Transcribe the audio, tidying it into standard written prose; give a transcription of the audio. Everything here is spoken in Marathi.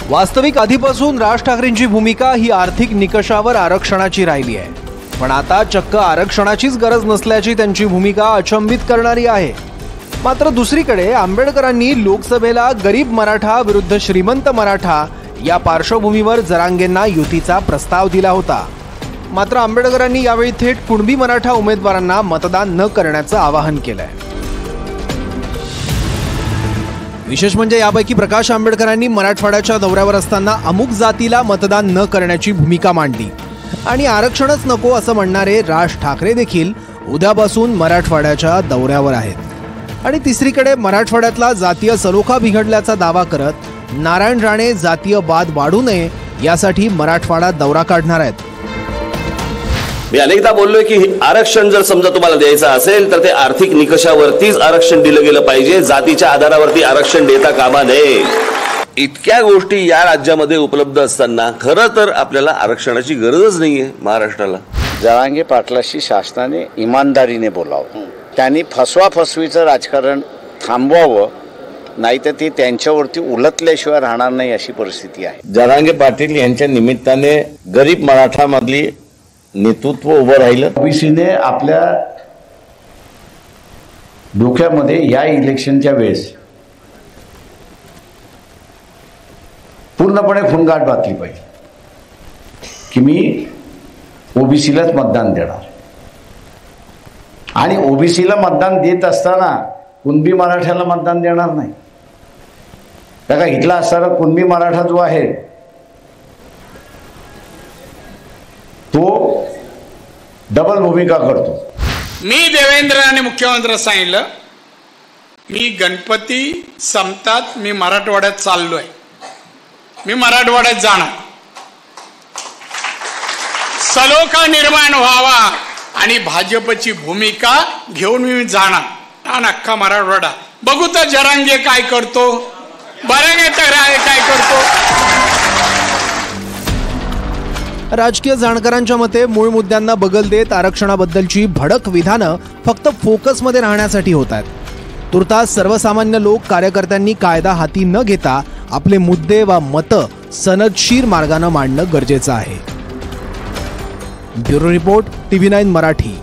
वास्तविक आधीपासून राज ठाकरेंची भूमिका ही आर्थिक निकषावर आरक्षणाची राहिली आहे, पण आता चक्क आरक्षणाचीच गरज नसल्याची त्यांची भूमिका अचंबित करणारी आहे। मात्र दुसरीकडे आंबेडकरांनी लोकसभेला गरीब मराठा विरुद्ध श्रीमंत मराठा या पार्श्वभूमीवर जरांगेंना युतीचा प्रस्ताव दिला होता। मात्र आंबेडकरांनी यावेळी थेट कुणबी मराठा उमेदवारांना मतदान न करण्याचं आवाहन केलंय। विशेष म्हणजे यापैकी प्रकाश आंबेडकरांनी मराठवाड्याच्या दौऱ्यावर असताना अमुक जातीला मतदान न करण्याची भूमिका मांडली आणि आरक्षणच नको असं म्हणणारे राज ठाकरे देखील उद्यापासून मराठवाड्याच्या दौऱ्यावर आहेत। आणि तिसरीकडे मराठवाड्यातला जातीय सलोखा बिघडल्याचा दावा करत नारायण राणे जातीय वाद वाढू नये यासाठी मराठवाडा दौरा काढणार आहेत। मी अनेकदा बोललोय की आरक्षण जर समजा तुम्हाला द्यायचं असेल तर ते आर्थिक निकषावरतीच आरक्षण दिलं गेलं पाहिजे, जातीच्या आधारावरती आरक्षण देता कामा नये। इतक्या गोष्टी या राज्यामध्ये उपलब्ध असताना खरं तर आपल्याला आरक्षणाची गरजच नाहीये महाराष्ट्राला। जरांगे पाटलाशी शासनाने इमानदारीने बोलावं, त्यांनी फसवाफसवीचं राजकारण थांबवावं, नाही तर ते त्यांच्यावरती उलटल्याशिवाय राहणार नाही अशी परिस्थिती आहे। जरांगे पाटील यांच्या निमित्ताने गरीब मराठामधली नेतृत्व उभं राहिलं। ओबीसीने आपल्या डोक्यामध्ये या इलेक्शनच्या वेळेस पूर्णपणे खुणगाठ घातली पाहिजे की मी ओबीसीलाच मतदान देणार, आणि ओबीसीला मतदान देत असताना कुणबी मराठ्याला मतदान देणार नाही। बघा, इथला असणारा कुणबी मराठा जो आहे तो डबल भूमिका करतो। मी देवेंद्र आणि मुख्यमंत्री सांगितलं, मी गणपती संपतात मी मराठवाड्यात चाललोय, मी मराठवाड्यात जाणार, सलोखा निर्माण व्हावा आणि भाजपची भूमिका घेऊन मी जाणार आणि अख्खा मराठवाडा बघू तर जरांगे काय करतो, बरंगे तर काय करतो। राजकीय जाणकारांच्या मते मूळ मुद्द्यांना बगल देत आरक्षणाबद्दलची भडक विधानं फक्त फोकसमध्ये राहण्यासाठी होत आहेत। तुर्तास सर्वसामान्य लोक कार्यकर्त्यांनी कायदा हाती न घेता आपले मुद्दे व मतं सनदशीर मार्गाने मांडणं गरजेचं आहे। Bureau report, TV9 Marathi.